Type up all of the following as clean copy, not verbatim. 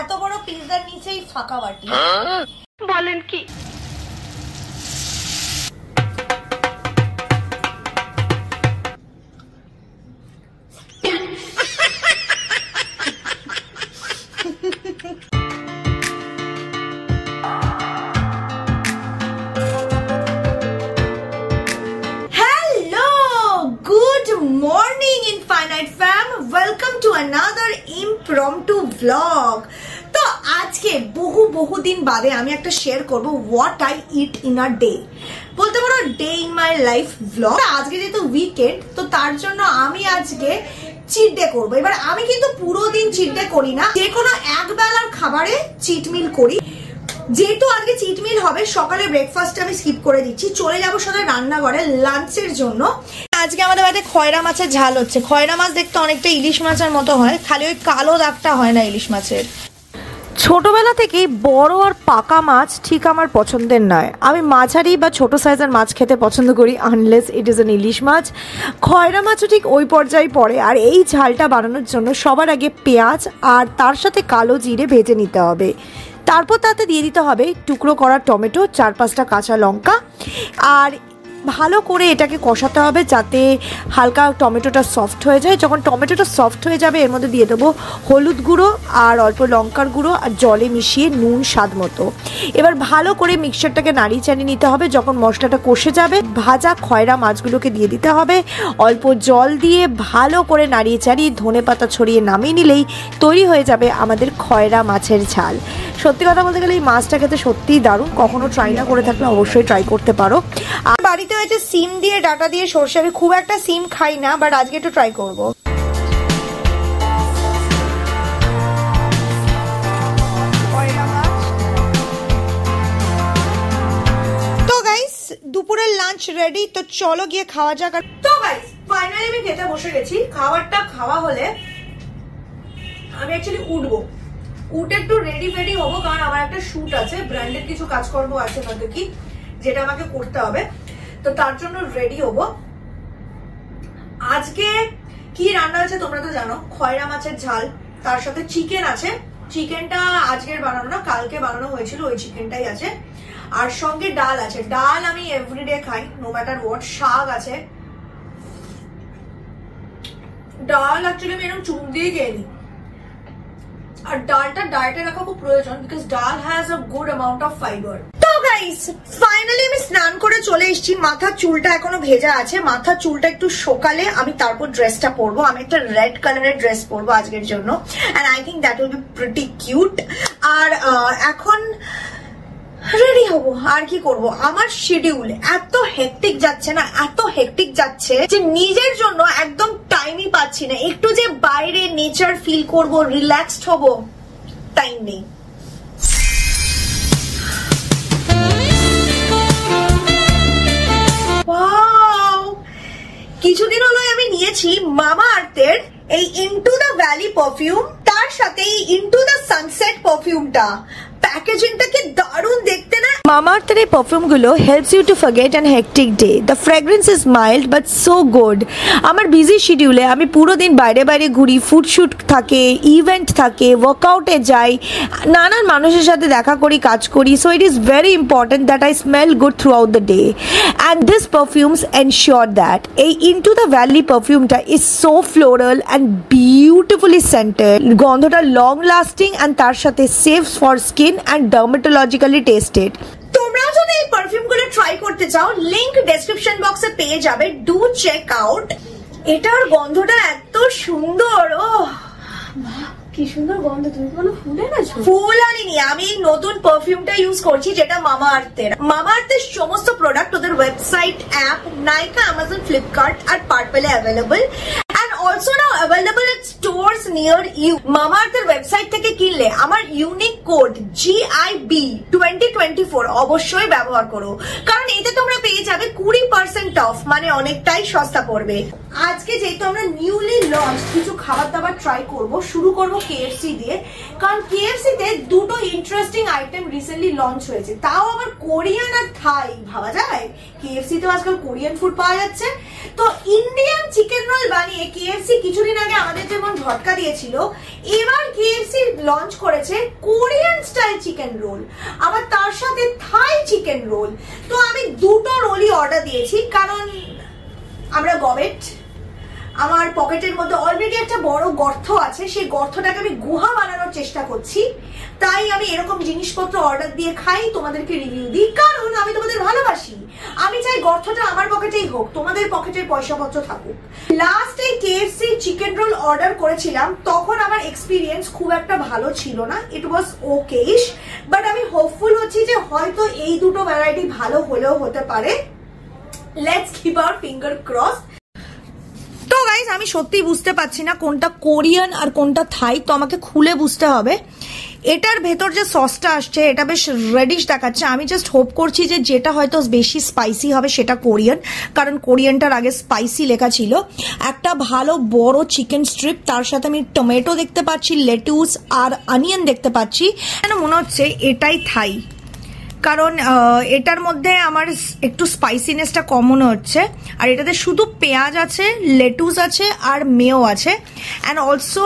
এত বড় পিৎজার নিচেই ফাঁকা বাটি বলেন কি? impromptu vlog। তো আজকে বহু দিন বাদে আমি একটা শেয়ার করব what I it in a day, বলতে পারো day in my life vlog. আজকে যেহেতু উইকেন্ড, তো তার জন্য আমি আজকে চিট ডে করবো। এবার আমি কিন্তু পুরো দিন চিট ডে করি না, যে কোনো এক বেলার খাবারে চিট মিল করি। যেহেতু আজকে চিট মিল হবে, সকালে ব্রেকফাস্ট আমি স্কিপ করে দিচ্ছি, চলে যাবো সাথে রান্নাঘরে লাঞ্চের জন্য। আজকে আমাদের বাড়িতে খয়রা মাছের ঝাল হচ্ছে। খয়রা মাছ দেখতে অনেকটা ইলিশ মাছের মতো হয়, খালি ওই কালো দাগটা হয় না ইলিশ মাছের। ছোটবেলা থেকেই বড় আর পাকা মাছ ঠিক আমার পছন্দের নয়। আমি মাঝারি বা ছোট সাইজের মাছ খেতে পছন্দ করি, আনলেস ইট ইজ অ্যান ইলিশ মাছ। খয়রা মাছও ঠিক ওই পর্যায়ে পড়ে। আর এই ঝালটা বানানোর জন্য সবার আগে পেঁয়াজ আর তার সাথে কালো জিরে ভেজে নিতে হবে। তারপর তাতে দিয়ে দিতে হবে টুকরো করা টমেটো, 4-5টা কাঁচা লঙ্কা, আর ভালো করে এটাকে কষাতে হবে যাতে হালকা টমেটোটা সফট হয়ে যায়। যখন টমেটোটা সফট হয়ে যাবে, এর মধ্যে দিয়ে দেবো হলুদ গুঁড়ো আর অল্প লঙ্কার গুঁড়ো আর জলে মিশিয়ে নুন স্বাদ মতো। এবার ভালো করে মিক্সচারটাকে নাড়িয়ে চাড়িয়ে নিতে হবে। যখন মশলাটা কষে যাবে, ভাজা খয়রা মাছগুলোকে দিয়ে দিতে হবে। অল্প জল দিয়ে ভালো করে নাড়িয়ে চাড়িয়ে ধনেপাতা ছড়িয়ে নামিয়ে নিলেই তৈরি হয়ে যাবে আমাদের খয়রা মাছের ঝাল। সত্যি কথা বলতে গেলে এই মাছটা খেতে সত্যিই দারুণ। কখনো ট্রাই না করে থাকলে অবশ্যই ট্রাই করতে পারো। আর বাড়িতে হয়েছে সিম দিয়ে, ডাটা দিয়ে, সর্ষে। আমি খুব একটা সিম খাই না, বাট আজকে একটু ট্রাই করব। তো গাইস, দুপুরের লাঞ্চ রেডি, তো চলো গিয়ে খাওয়া যাক। তো গাইস, ফাইনালি আমি খেতে বসে গেছি। খাবারটা খাওয়া হলে আমি অ্যাকচুয়ালি উঠবো, উঠে একটু রেডি ফেডি হবো, কারণ আমার একটা শুট আছে, ব্র্যান্ডের কিছু কাজকর্ম আছে নয়তো কি, যেটা আমাকে করতে হবে। তো তার জন্য রেডি হবো। আজকে কি রান্না আছে তোমরা তো জানো, খয়রা মাছের ঝাল, তার সাথে চিকেন আছে। চিকেনটা আজকের বানানো না, কালকে বানানো হয়েছিল, ওই চিকেনটাই আছে। আর সঙ্গে ডাল আছে। ডাল আমি এভরিডে খাই, নো ম্যাটার হোয়াট। শাক আছে। ডাল অ্যাকচুয়ালি আমি এরকম চুন দিয়ে খেয়ে নিই। আর ডালটা ডায়েটে রাখা খুব প্রয়োজন, বিকজ ডাল has a good amount of fibre. তো গাইস, ফাইনালি আমি স্নান করে চলে এসেছি। মাথার চুলটা এখনো ভেজা আছে, মাথার চুলটা একটু শোকালে আমি তারপর ড্রেসটা পরবো। আমি একটা রেড কালারের ড্রেস পরবো আজকের জন্য, and I think that will be pretty cute. আর এখন রেডি হবো। আর কি করব, আমার শিডিউল এত হেক্টিক যাচ্ছে না, এত হেক্টিক যাচ্ছে যে নিজের জন্য একদম টাইমই পাচ্ছি না। একটু যে বাইরে নেচার ফিল করব, রিল্যাক্সড হব, টাইম নেই। কিছুদিন হলো আমি নিয়েছি মামা আর্থের এই ইনটু দ্য ভ্যালি পারফিউম, তার সাথে এই ইনটু দ্য সানসেট পারফিউমটা। প্যাকেজিংটা কি দারুণ দেখতে না। মামা আর্থের এই পারফিউমগুলো helps you to forget an hectic day. The fragrance is mild but so good. আমার বিজি শিডিউলে আমি পুরো দিন বাইরে বাইরে ঘুরি, ফুডশুট থাকে, ইভেন্ট থাকে, ওয়ার্কআউটে যাই, নানান মানুষের সাথে দেখা করি, কাজ করি। So it is very important that I smell good throughout the day, and this perfumes ensure that. এই ইনটু দ্য ভ্যালি পারফিউমটা is so floral and beautifully scented. গন্ধটা লং লাস্টিং অ্যান্ড তার সাথে safes for skin and dermatologically tested. তোমরাও যদি এই পারফিউমগুলো try করতে চাও, লিংক ডেসক্রিপশন বক্সে পেয়ে যাবে, ডু চেক আউট। এটার গন্ধটা এত সুন্দর। ও কি সুন্দর গন্ধ। তুমি কোনো ফুল এনেছো? ফুল আনিনি, আমি নতুন পারফিউমটা ইউজ করছি, যেটা মামা আর্থের। মামা আর্থের সমস্ত প্রোডাক্ট ওদের website, app, Nykaa, Amazon, Flipkart আর পার্পলে available, and also now available at stores near you. মামা আর্থের ওয়েবসাইট থেকে কিনলে আমার ইউনিক কোড GIB 2024 অবশ্যই ব্যবহার করো, কারণ এতে তোমরা পেয়ে যাবে 20% অফ, মানে অনেকটাই সস্তা পড়বে। আজকে যেহেতু আমরা নিউলি লঞ্চ কিছু খাবার দাবার ট্রাই করব, শুরু করব KFC দিয়ে, কারণ KFC তে দুটো ইন্টারেস্টিং আইটেম রিসেন্টলি লঞ্চ হয়েছে, তাও আবার কোরিয়ান আর থাই। ভাবা যায় KFC তেও আজকাল কোরিয়ান ফুড পাওয়া যাচ্ছে। তো ইন্ডিয়ান চিকেন রোল বানিয়ে কেএফসি কিছুদিন আগে আমাদের যেমন ঝটকা দিয়েছিল, এবার কেএফসি লঞ্চ করেছে কোরিয়ান স্টাইল চিকেন রোল, আবার তার সাথে থাই চিকেন রোল। তো আমি দুটো রোলই অর্ডার দিয়েছি, কারণ আমরা গবেট, আমার পকেটের মধ্যে অলরেডি একটা বড় গর্ত আছে, সেই গর্তটাকে আমি গুহা বানানোর চেষ্টা করছি। তাই আমি এরকম জিনিসপত্র অর্ডার দিয়ে খাই, তোমাদেরকে রিভিউ দিই, কারণ আমি তোমাদের ভালোবাসি। আমি চাই গর্তটা আমার পকেটেই হোক, তোমাদের পকেটের পয়সাপত্র থাকুক। লাস্টে কেএফসি চিকেন রোল অর্ডার করেছিলাম, তখন আমার এক্সপিরিয়েন্স খুব একটা ভালো ছিল না, ইট ওয়াজ ওকেইশ। বাট আমি হোপফুল হচ্ছি যে হয়তো এই দুটো ভ্যারাইটি ভালো হলেও হতে পারে। Let's keep our finger cross. তো গাইস, আমি সত্যিই বুঝতে পারছি না কোনটা কোরিয়ান আর কোনটা থাই, তো আমাকে খুলে বুঝতে হবে। এটার ভেতর যে সসটা আসছে এটা বেশ রেডিশ দেখাচ্ছে, আমি জাস্ট হোপ করছি যে যেটা হয়তো বেশি স্পাইসি হবে সেটা কোরিয়ান, কারণ কোরিয়ানটার আগে স্পাইসি লেখা ছিল। একটা ভালো বড় চিকেন স্ট্রিপ, তার সাথে আমি টমেটো দেখতে পাচ্ছি, লেটুস আর অনিয়ন দেখতে পাচ্ছি। কেন মনে হচ্ছে এটাই থাই, কারণ এটার মধ্যে আমার একটু স্পাইসিনেসটা কম মনে হচ্ছে। আর এটাতে শুধু পেঁয়াজ আছে, লেটুস আছে আর মেও আছে, অ্যান্ড অলসো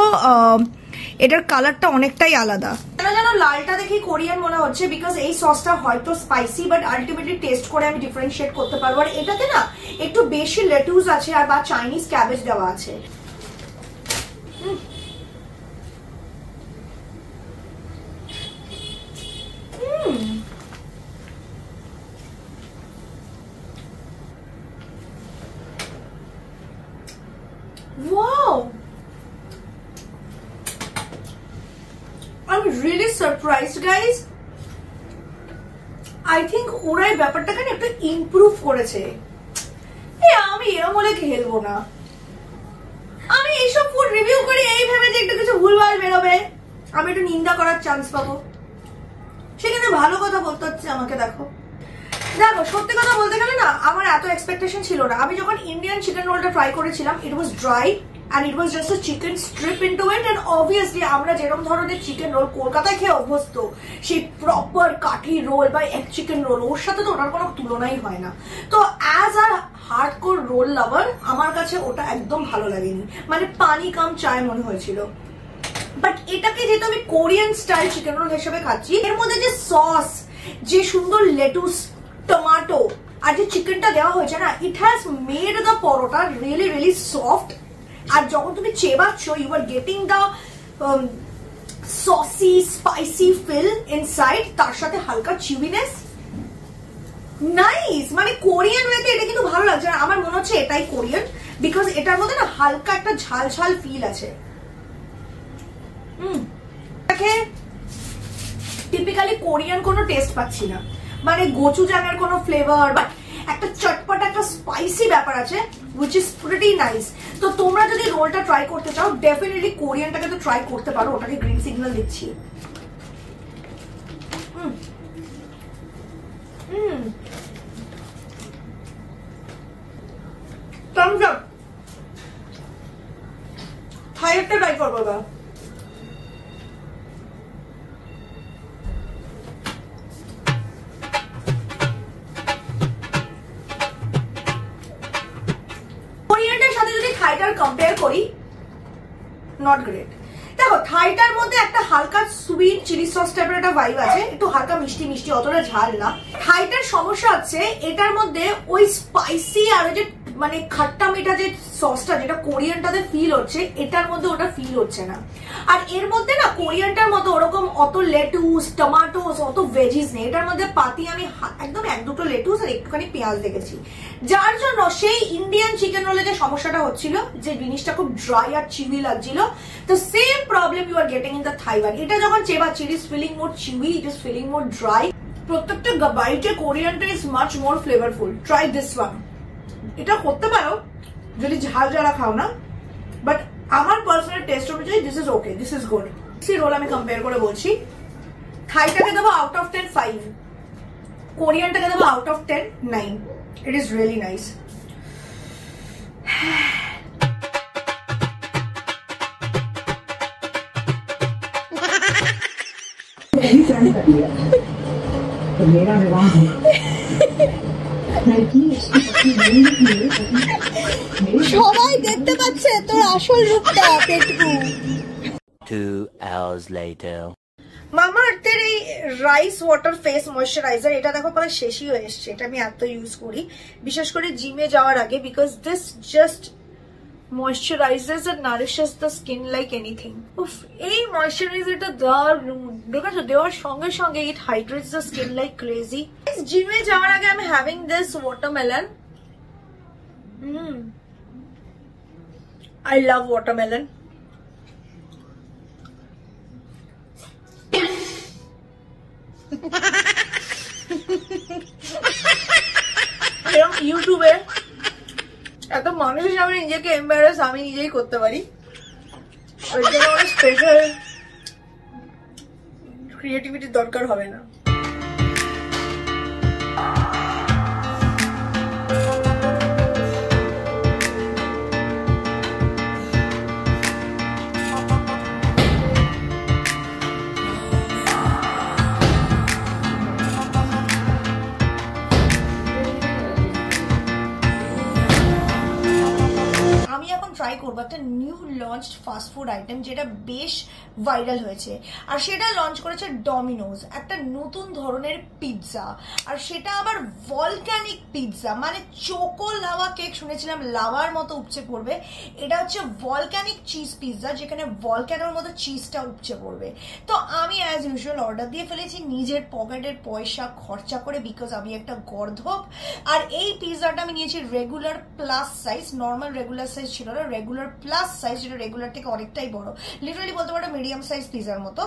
এটার কালারটা অনেকটাই আলাদা। কেন যেন লালটা দেখি কোরিয়ান মনে হচ্ছে, বিকজ এই সসটা হয়তো স্পাইসি, বাট আলটিমেটলি টেস্ট করে আমি ডিফারেন্সিয়েট করতে পারবো। আর এটাতে না একটু বেশি লেটুস আছে আর বা চাইনিজ ক্যাবেজ দেওয়া আছে। Wow! I'm really surprised, guys. I think ওরাই ব্যাপারটাকে একটু ইমপ্রুভ করেছে। আমি এরম হলে খেলবো না। আমি এইসব ফুড রিভিউ করি এই ভেবে যে একটু কিছু ভুলভাল বেরোবে, আমি একটু নিন্দা করার চান্স পাবো, সেখানে ভালো কথা বলতে হচ্ছে আমাকে। দেখো সত্যি কথা বলতে গেলে না, আমার এত এক্সপেকটেশন ছিল না। আমি যখন ইন্ডিয়ান চিকেন রোলটা ট্রাই করেছিলাম, ইট ওয়াজ dry and it was just a chicken strip into it, and obviously আমরা যেরকম ধরনের চিকেন রোল কলকাতায় খেয়ে অভ্যস্ত, সেই প্রপার কাঠি রোল বা এক চিকেন রোল, ওর সাথে তো ওটার কোনো তুলনাই হয় না। তো অ্যাজ আ হার্ডকোর রোল লাভার আমার কাছে ওটা একদম ভালো লাগেনি, মানে পানি কাম চায় মনে হয়েছিল। বাট এটাকে যেহেতু আমি কোরিয়ান স্টাইল চিকেন রোল হিসেবে খাচ্ছি, এর মধ্যে যে সস, যে সুন্দর লেটুস, টমেটো আর যে চিকেনটা দেওয়া হয়েছে না, it has made the paratha really really soft. আর যখন তুমি চেবাচ্ছ, you are getting the saucy spicy feel inside, তার সাথে হালকা চিউইনেস। নাইস, মানে কোরিয়ান ওয়েতে এটা কিন্তু ভালো লাগছে। আর আমার মনে হচ্ছে এটাই কোরিয়ান, বিকজ এটার মধ্যে না হালকা একটা ঝাল ঝাল ফিল আছে। টিপিক্যালি কোরিয়ান কোনো টেস্ট পাচ্ছি না, মানে গোচুজানের কোনো ফ্লেভার, বাট একটা চটপটা একটা স্পাইসি ব্যাপার আছে, which is pretty nice. তো তোমরা যদি রোলটা ট্রাই করতে চাও, ডেফিনেটলি কোরিয়ানটাকে তো ট্রাই করতে পারো, ওটাকে গ্রিন সিগন্যাল দিচ্ছি। thumbs up. থাইটা ট্রাই করবো বা থাইটার কম্পেয়ার করি, নট গ্রেট। দেখো থাইটার মধ্যে একটা হালকা সুইট চিলি সস টাইপের একটা ভাইব আছে, একটু হালকা মিষ্টি মিষ্টি, অতটা ঝাল না। থাইটার সমস্যা হচ্ছে এটার মধ্যে ওই স্পাইসি আর যে মানে খাট্টা মিঠা যে সসটা যেটা কোরিয়ানটাতে ফিল হচ্ছে, এটার মধ্যে ওটা ফিল হচ্ছে না। আর এর মধ্যে না কোরিয়ানটার মতো ওরকম অত লেটুস, টমাটোস, অত ভেজিস নেই। এটার মধ্যে পাতি আমি একদম এক দুটো লেটুস আর একটুখানি পেঁয়াজ দেখেছি, যার জন্য সেই ইন্ডিয়ান চিকেন রোলে যে সমস্যাটা হচ্ছিল, যে জিনিসটা খুব ড্রাই আর চিউই লাগছিল, তো same problem you are getting in the Thai one. এটা যখন চেবাচ্ছি, it is feeling more chewy, it is feeling more dry. প্রত্যেকটা বাইটে কোরিয়ানটা is much more flavourful. Try this one. এটা করতে পারো যদি ঝাল যারা খাও না, বাট আমার পার্সোনাল টেস্ট অনুযায়ী this is okay, this is good. সেই রোল আমি কম্পেয়ার করে বলছি, থাইটাকে দেবো আউট অফ 10 5, কোরিয়ানটাকে দেবো out of 10 9। It is really nice. तो मेरा विवाह है लड़की সবাই দেখতে পাচ্ছে তোর আসল রূপটা পেটকু। 2 hours later. মামা আর্থের এই রাইস ওয়াটার ফেস ময়শ্চারাইজার, এটা দেখো প্রায় শেষই হয়ে এসছে। এটা আমি এত ইউজ করি, বিশেষ করে জিমে যাওয়ার আগে, because this just moisturizes and nourishes the skin like anything. উফ, এই ময়শ্চারাইজারটা দারুণ, দেখেছো দেওয়ার সঙ্গে সঙ্গে it hydrates the skin like crazy. জিমে যাওয়ার আগে আমি having this watermelon. I love watermelon. ইউটিউবে এত মানুষের সামনে নিজেকে এম্বারাস আমি নিজেই করতে পারি, ওই জন্য আমার স্পেশাল ক্রিয়েটিভিটির দরকার হবে না। ট্রাই করবো একটা new launched fast food item যেটা বেশ ভাইরাল হয়েছে, আর সেটা লঞ্চ করেছে ডমিনোজ, একটা নতুন ধরনের পিৎজা, আর সেটা আবার ভলক্যানিক পিৎজা, মানে চোকো লাভা কেক শুনেছিলাম লাভার মতো উপচে পড়বে, এটা হচ্ছে ভলক্যানিক চিজ পিৎজা যেখানে ভলক্যানোর মতো চিজটা উপচে পড়বে। তো আমি অ্যাজ ইউজুয়াল অর্ডার দিয়ে ফেলেছি নিজের পকেটের পয়সা খরচা করে, বিকজ আমি একটা গর্ধপ। আর এই পিৎজাটা আমি নিয়েছি regular plus size, normal regular size ছিল না, রেগুলার প্লাস সাইজ, যেটা রেগুলার থেকে অনেকটাই বড়, লিটারালি বলতে পারো মিডিয়াম সাইজ পিৎজার মতো।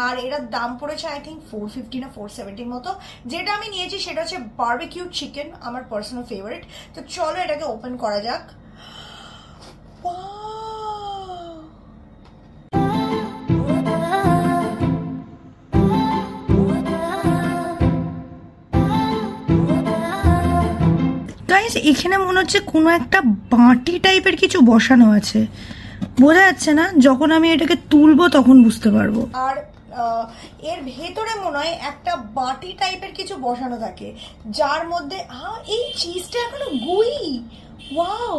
আর এটার দাম পড়েছে আই থিঙ্ক 450 না 470 মতো। যেটা আমি নিয়েছি সেটা হচ্ছে বারবিকিউ চিকেন, আমার পার্সোনাল ফেভারিট। তো চলো এটাকে ওপেন করা যাক। এখানে মনে হচ্ছে কোনো একটা বাটি টাইপের কিছু বসানো আছে, বোঝা যাচ্ছে না, যখন আমি এটাকে তুলবো তখন বুঝতে পারবো। আর এর ভেতরে মনে হয় একটা বাটি টাইপের কিছু বসানো থাকে, যার মধ্যে এই চিজটা এখনো গুই। ওয়াও,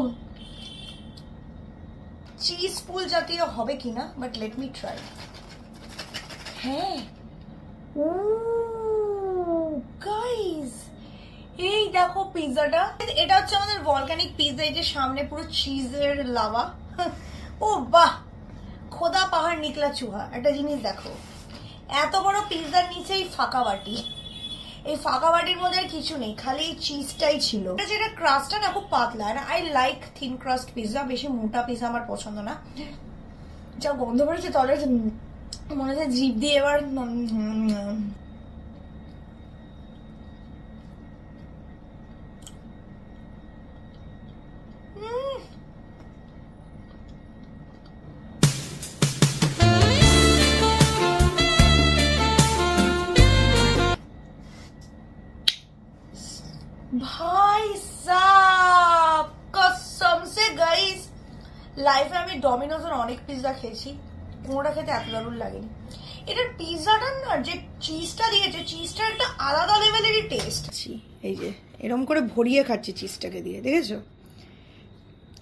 চিজ পুল জাতীয় হবে কিনা, বাট লেট মি ট্রাই। হ্যাঁ, ও গাইস, এই দেখো পিৎজাটা, এটা হচ্ছে আমাদের ভলক্যানিক পিৎজা, এই যে সামনে পুরো চিজের লাভা। ও বাহ, খোদা পাহাড় নিকলা চুহা। একটা জিনিস দেখো, এত বড় পিৎজার নিচে এই ফাঁকা বাটি, এই ফাঁকা বাটির মধ্যে আর কিছু নেই, খালি এই চিজটাই ছিল। যেটা ক্রাস্টটা না খুব পাতলা, আর I like thin crust pizza, বেশি মোটা পিৎজা আমার পছন্দ না। যা গন্ধ বেরোচ্ছে তাহলে মনে হচ্ছে জিভ দিয়ে এবার ভাই সাব কসম সে গাইস, লাইফে আমি ডমিনোজের অনেক পিৎজা খেয়েছি, কোনোটা খেতে এত দারুণ লাগেনি। এটার পিৎজাটার না যে চিজটা দিয়েছে, চিজটা একটা আলাদা লেভেলেরই টেস্ট। এই যে এরকম করে ভরিয়ে খাচ্ছি চিজটাকে দিয়ে, দেখেছো?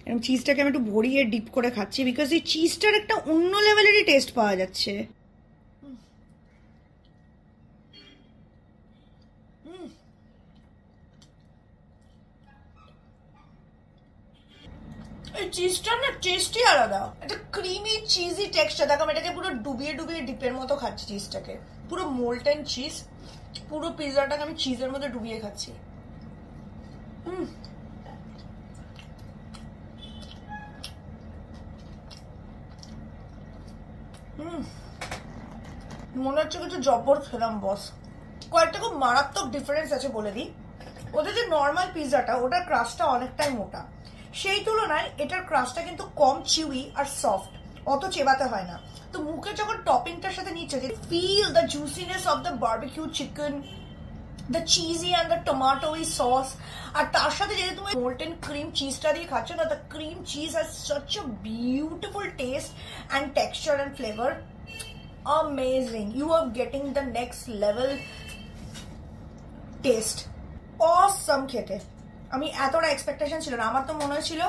এরকম চিজটাকে আমি একটু ভরিয়ে ডিপ করে খাচ্ছি, বিকজ এই চিজটার একটা অন্য লেভেলেরই টেস্ট পাওয়া যাচ্ছে। এই চিজটার না টেস্টই আলাদা, একটা ক্রিমি চিজি টেক্সচার। দেখো আমি এটাকে পুরো ডুবিয়ে ডুবিয়ে ডিপের মতো খাচ্ছি চিজটাকে, পুরো মোল্টেন চিজ, পুরো পিৎজাটাকে আমি চিজের মধ্যে ডুবিয়ে খাচ্ছি। মনে হচ্ছে কিছু জব্বর খেলাম বস। কয়েকটা খুব মারাত্মক ডিফারেন্স আছে বলে দিই। ওদের যে নর্মাল পিৎজাটা, ওটার ক্রাস্টটা অনেকটাই মোটা, সেই তুলনায় এটার ক্রাস্টটা কিন্তু কম চিউই আর সফট, অত চেবাতে হয় না। তো মুখে যখন টপিংটার সাথে নিচ্ছে, feel the juiciness of the barbecue chicken, the cheesy and the tomatoey sauce, আর তার সাথে যদি তুমি মোল্টেন ক্রিম চিজটা দিয়ে খাচ্ছ না, the cream cheese has such a beautiful test and texture and flavour. Amazing, you are getting the next level taste. Awesome খেতে। আমি এতটা এক্সপেকটেশন ছিল না, আমার তো মনে হচ্ছিল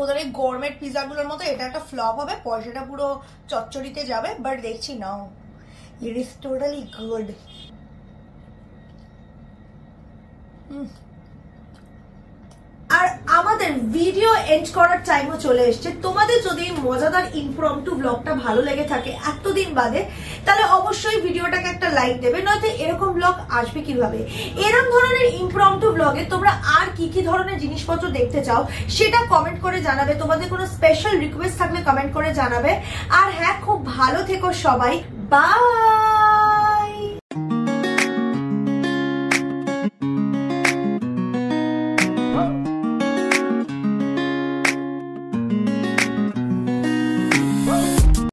ওদের এই গরমেট পিজাগুলোর মতো এটা একটা ফ্লপ হবে, পয়সাটা পুরো চচ্চড়িতে যাবে, বাট দেখছি নাও ইট ইজ টোটালি গুড। আর আমাদের ভিডিও এন্ড করার টাইমও চলে এসছে। তোমাদের যদি মজাদার ইমপ্রম্পটু ব্লগটা ভালো লেগে থাকে এতদিন বাদে, তাহলে অবশ্যই ভিডিওটাকে একটা লাইক দেবে, নয়তো এরকম ব্লগ আসবে কিভাবে। এরকম ধরনের ইমপ্রম্পটু ব্লগে তোমরা আর কি কি ধরনের জিনিসপত্র দেখতে চাও সেটা কমেন্ট করে জানাবে। তোমাদের কোনো স্পেশাল রিকোয়েস্ট থাকলে কমেন্ট করে জানাবে। আর হ্যাঁ, খুব ভালো থেকো সবাই, বাই।